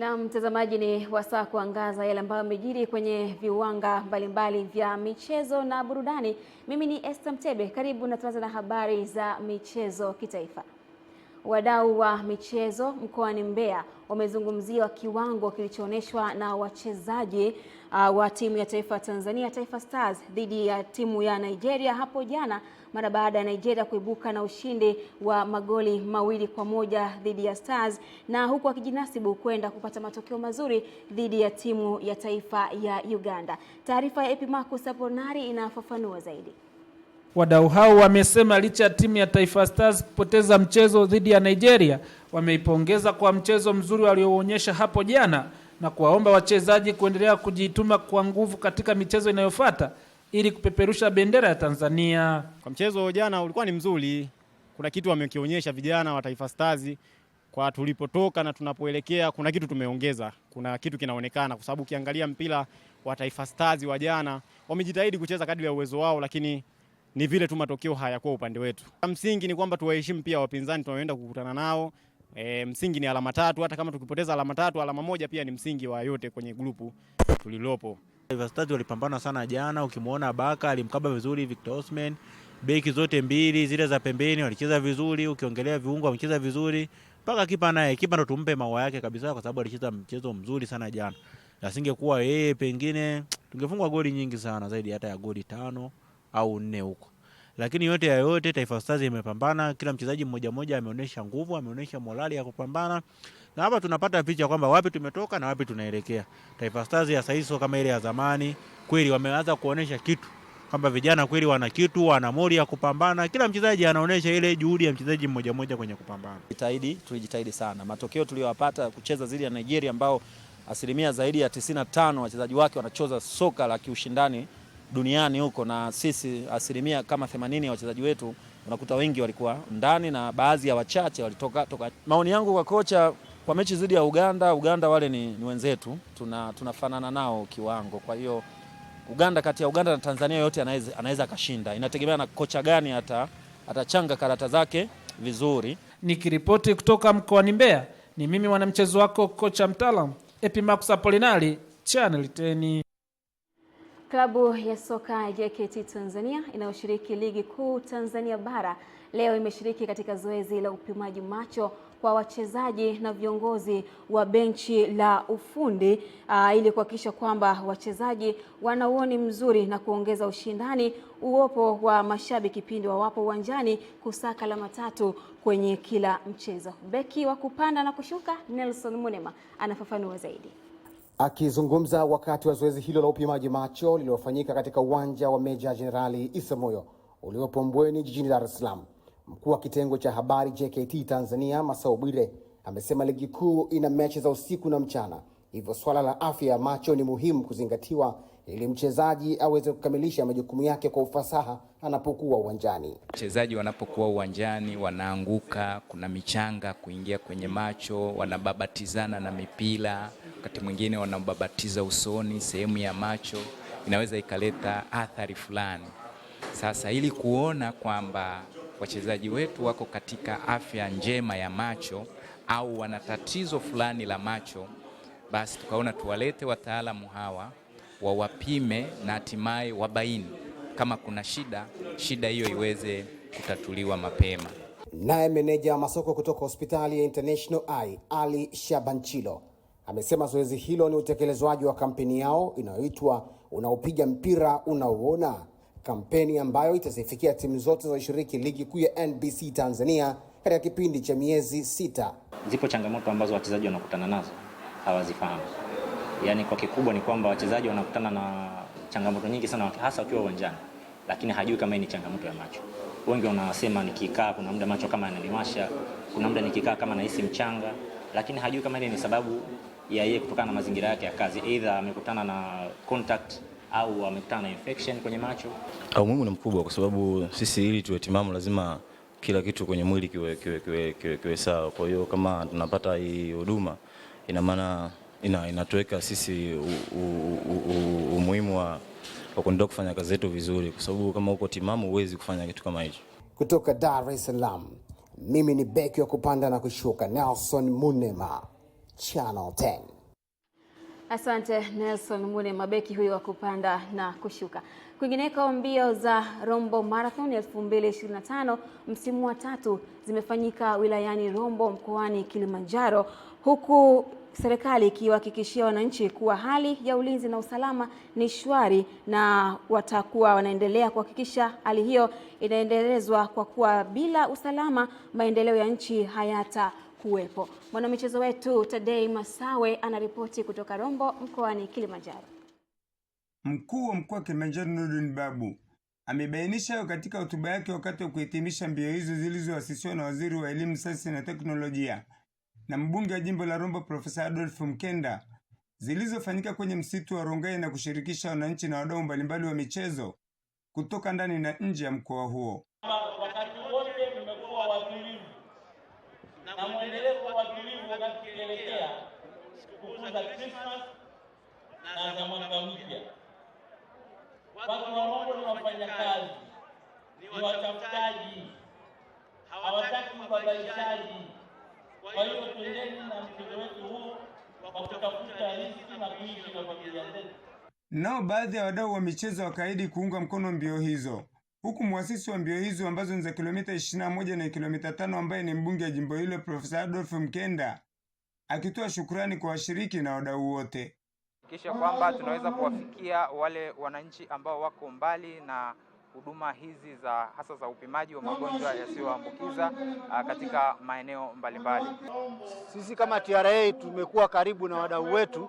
Na mtazamaji, ni wasaa kuangaza yale ambayo yamejiri kwenye viwanga mbalimbali vya michezo na burudani. Mimi ni Esther Mtebe, karibu na tuanze na habari za michezo kitaifa. Wadau wa michezo mkoani Mbeya wamezungumzia kiwango kilichoonyeshwa na wachezaji wa timu ya taifa Tanzania, Taifa Stars, dhidi ya timu ya Nigeria hapo jana, mara baada ya Nigeria kuibuka na ushindi wa magoli 2-1 dhidi ya Stars, na huku akijinasibu kwenda kupata matokeo mazuri dhidi ya timu ya taifa ya Uganda. Taarifa ya Epimarcus Aponari inafafanua zaidi. Wadau hao wamesema licha ya timu ya Taifa Stars kupoteza mchezo dhidi ya Nigeria, wameipongeza kwa mchezo mzuri walioonyesha hapo jana na kuwaomba wachezaji kuendelea kujituma kwa nguvu katika michezo inayofuata ili kupeperusha bendera ya Tanzania. Kwa mchezo jana ulikuwa ni mzuri. Kuna kitu wamekionyesha vijana wa Taifa Stars kwa tulipotoka na tunapoelekea, kuna kitu tumeongeza. Kuna kitu kinaonekana kwa sababu ukiangalia mpira wa Taifa Stars wa jana wamejitahidi kucheza kadri ya uwezo wao, lakini ni vile tu matokeo hayakuwa upande wetu. Msingi ni kwamba tuwaheshimu pia wapinzani tunaoenda kukutana nao. Msingi ni alama 3, hata kama tukipoteza alama 3, alama 1 pia ni msingi wa yote kwenye grupu tulilopo. Taifa Stars walipambana sana jana, ukimuona Baka alimkaba vizuri Victor Osimhen, beki zote mbili zile za pembeni walicheza vizuri, ukiongelea viungo wamecheza vizuri, mpaka kipa naye, kipa ndo tumpe maua yake kabisa kwa sababu alicheza mchezo mzuri sana jana. Asingekuwa yeye pengine tungefungwa goli nyingi sana, zaidi hata ya goli 5 au 4 huko. Lakini yote ya yote Taifa Stars imepambana, kila mchezaji mmoja mmoja ameonyesha nguvu, ameonyesha morali ya kupambana. Na hapa tunapata picha kwamba wapi tumetoka na wapi tunaelekea. Taifa Stars ya sasa sio kama ile ya zamani, kweli wameanza kuonyesha kitu. Kwamba vijana kweli wana kitu, wana mori ya kupambana. Kila mchezaji anaonyesha ile juhudi ya mchezaji mmoja mmoja kwenye kupambana. Tulijitahidi sana. Matokeo tuliyopata kucheza zidi ya Nigeria ambao asilimia zaidi ya 95 wachezaji wake wanacheza soka la kiushindani duniani huko, na sisi asilimia kama 80 ya wachezaji wetu unakuta wengi walikuwa ndani na baadhi ya wachache walitoka. Maoni yangu kwa kocha kwa mechi dhidi ya Uganda wale ni wenzetu, tunafanana nao kiwango. Kwa hiyo Uganda, kati ya Uganda na Tanzania yote anaweza akashinda. Inategemea na kocha gani atachanga karata zake vizuri. Nikiripoti kutoka mkoani Mbeya, ni mimi mwanamchezo wako kocha mtaalamu Epimarcus Aponari, Channel 10. Klabu ya soka ya JKT Tanzania inayoshiriki ligi kuu Tanzania bara leo imeshiriki katika zoezi la upimaji macho kwa wachezaji na viongozi wa benchi la ufundi ili kuhakikisha kwamba wachezaji wana uoni mzuri na kuongeza ushindani uopo wa mashabiki pindi wawapo uwanjani kusaka alama 3 kwenye kila mchezo. Beki wa kupanda na kushuka Nelson Munema anafafanua zaidi. Akizungumza wakati wa zoezi hilo la upimaji macho lililofanyika katika uwanja wa Meja Jenerali Isamoyo uliopo Mbweni jijini Dar es Salaam, mkuu wa kitengo cha habari JKT Tanzania Masao Bwire amesema ligi kuu ina mechi za usiku na mchana, hivyo swala la afya ya macho ni muhimu kuzingatiwa ili mchezaji aweze kukamilisha majukumu yake kwa ufasaha anapokuwa uwanjani. Wachezaji wanapokuwa uwanjani wanaanguka, kuna michanga kuingia kwenye macho, wanababatizana na mipira, wakati mwingine wanababatiza usoni, sehemu ya macho, inaweza ikaleta athari fulani. Sasa ili kuona kwamba wachezaji wetu wako katika afya njema ya macho au wana tatizo fulani la macho, basi tukaona tuwalete wataalamu hawa wawapime na hatimaye wabaini kama kuna shida hiyo iweze kutatuliwa mapema. Naye meneja wa masoko kutoka hospitali ya International Eye Ali Shabanchilo amesema zoezi hilo ni utekelezwaji wa kampeni yao inayoitwa Unaopiga mpira unauona, kampeni ambayo itazifikia timu zote za shiriki ligi kuu ya NBC Tanzania katika kipindi cha miezi 6. Zipo changamoto ambazo wachezaji wanakutana nazo hawazifahamu. Yaani kwa kikubwa ni kwamba wachezaji wanakutana na changamoto nyingi sana hasa wakiwa uwanjani, lakini hajui kama ni changamoto ya macho. Wengi wanasema nikikaa kuna muda macho kama yananiwasha, kuna muda nikikaa kama nahisi mchanga, lakini hajui kama ni sababu ya yeye kutokana na mazingira yake ya kazi, either amekutana na contact au amekutana na infection kwenye macho. Umuhimu ni mkubwa kwa sababu sisi ili tuwe timamu lazima kila kitu kwenye mwili kiwe sawa. Kwa hiyo kama tunapata hii huduma, ina maana inatuweka sisi umuhimu wa kuendelea kufanya kazi yetu vizuri, kwa sababu kama uko timamu huwezi kufanya kitu kama hicho. Kutoka Dar es Salaam, mimi ni beki wa kupanda na kushuka Nelson Munema, Channel 10. Asante Nelson Mune, mabeki huyo wa kupanda na kushuka. Kwingineko, mbio za Rombo Marathon 2025 msimu wa 3 zimefanyika wilayani Rombo mkoani Kilimanjaro, huku serikali ikiwahakikishia wananchi kuwa hali ya ulinzi na usalama ni shwari na watakuwa wanaendelea kuhakikisha hali hiyo inaendelezwa, kwa kuwa bila usalama maendeleo ya nchi hayatakuwepo. Mwanamichezo wetu Tadei Masawe anaripoti kutoka Rombo mkoani Kilimanjaro. Mkuu wa mkoa wa Kilimanjaro Nurdin Babu amebainisha hayo katika hotuba yake wakati wa kuhitimisha mbio hizo zilizoasisiwa na Waziri wa Elimu, Sayansi na Teknolojia na mbunge wa jimbo la Rombo Profesa Adolf Mkenda, zilizofanyika kwenye msitu wa Rongai na kushirikisha wananchi na wadau mbalimbali wa michezo kutoka ndani na nje ya mkoa huo. Wakati wote mmekuwa watulivu na muendelee kuwa watulivu wakati tukielekea sikukuu za Christmas na za mwaka mpya. Watu wa Rombo ni wafanyakazi, ni watafutaji, hawataki ubabaishaji. Kwa hiyo tuendeni na mtindo wetu huu wa kutafuta riziki na kuishi na familia zetu. Nao baadhi ya wadau wa michezo wakaahidi kuunga mkono mbio hizo, huku muasisi wa mbio hizo ambazo ni za kilomita 21 na kilomita 5 ambaye ni mbunge wa jimbo hilo Profesa Adolf Mkenda akitoa shukrani kwa washiriki na wadau wote, kisha kwamba tunaweza kuwafikia wale wananchi ambao wako mbali na huduma hizi za hasa za upimaji wa magonjwa yasiyoambukiza katika maeneo mbalimbali. Sisi kama TRA tumekuwa karibu na wadau wetu,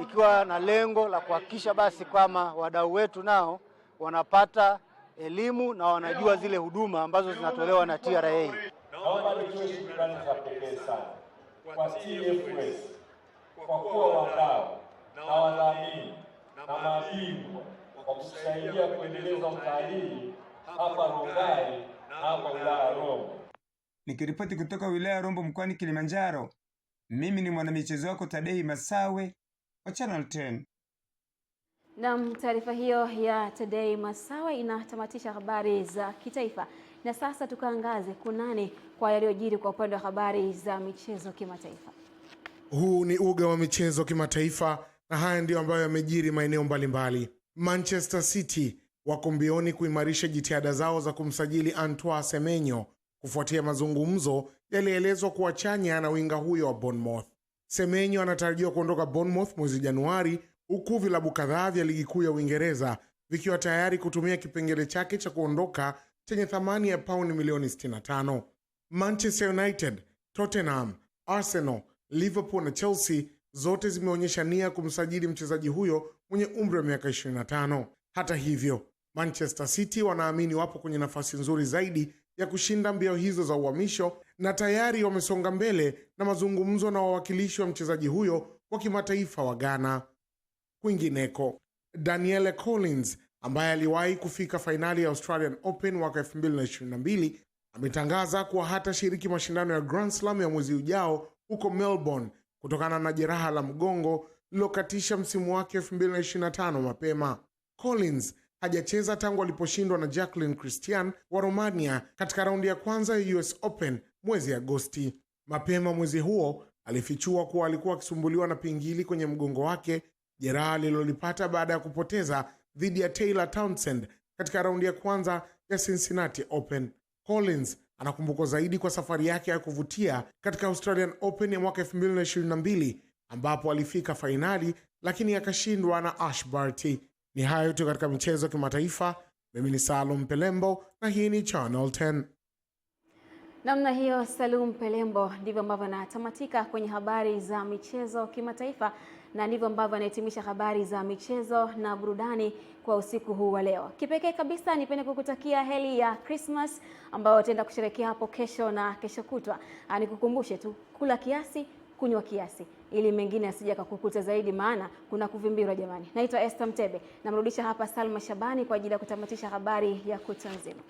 ikiwa na lengo la kuhakikisha basi kama wadau wetu nao wanapata elimu na wanajua zile huduma ambazo zinatolewa na TRA. Naomba nitoe shukrani za pekee sana kwa TFS kwa kuwa wadau na wadhamini na mabingwa kwa kusaidia kuendeleza utalii hapa Rongai na hapa wilaya ya Rombo. Nikiripoti kutoka wilaya ya Rombo mkoani Kilimanjaro, mimi ni mwanamichezo wako Tadei Masawe wa Channel 10. Na taarifa hiyo ya Tadei Masawe inatamatisha habari za kitaifa. Na sasa tukaangaze kunani kwa yaliyojiri kwa upande wa habari za michezo kimataifa. Huu ni uga wa michezo kimataifa na haya ndio ambayo yamejiri maeneo mbalimbali. Manchester City wako mbioni kuimarisha jitihada zao za kumsajili Antoine Semenyo kufuatia mazungumzo yalielezwa kuwa chanya na winga huyo wa Bournemouth. Semenyo anatarajiwa kuondoka Bournemouth mwezi Januari, huku vilabu kadhaa vya ligi kuu ya Uingereza vikiwa tayari kutumia kipengele chake cha kuondoka chenye thamani ya pauni milioni 65. Manchester United, Tottenham, Arsenal, Liverpool na Chelsea zote zimeonyesha nia kumsajili mchezaji huyo mwenye umri wa miaka 25. Hata hivyo, Manchester City wanaamini wapo kwenye nafasi nzuri zaidi ya kushinda mbio hizo za uhamisho na tayari wamesonga mbele na mazungumzo na wawakilishi wa mchezaji huyo wa kimataifa wa Ghana. Kwingineko, Danielle Collins ambaye aliwahi kufika fainali ya Australian Open mwaka 2022 ametangaza kuwa hatashiriki mashindano ya Grand Slam ya mwezi ujao huko Melbourne kutokana na jeraha la mgongo lilokatisha msimu wake 2025 mapema. Collins hajacheza tangu aliposhindwa na Jacqueline Christian wa Romania katika raundi ya kwanza ya US Open mwezi Agosti. Mapema mwezi huo alifichua kuwa alikuwa akisumbuliwa na pingili kwenye mgongo wake, jeraha lililolipata baada ya kupoteza dhidi ya Taylor Townsend katika raundi ya kwanza ya Cincinnati Open. Collins anakumbukwa zaidi kwa safari yake ya kuvutia katika Australian Open ya mwaka 2022 ambapo alifika fainali lakini akashindwa na Ash Barty. Ni hayo tu katika michezo kimataifa. Mimi ni Salum Pelembo na hii ni Channel 10. Namna hiyo, Salum Pelembo, ndivyo ambavyo natamatika kwenye habari za michezo kimataifa, na ndivyo ambavyo anahitimisha habari za michezo na burudani kwa usiku huu wa leo. Kipekee kabisa nipende kukutakia heri ya Christmas ambayo tutaenda kusherehekea hapo kesho na kesho kutwa. Nikukumbushe tu, kula kiasi, kunywa kiasi, ili mengine asije kukukuta zaidi, maana kuna kuvimbira jamani. Naitwa Esther Mtebe, namrudisha hapa Salma Shabani kwa ajili ya kutamatisha habari ya kutwa nzima.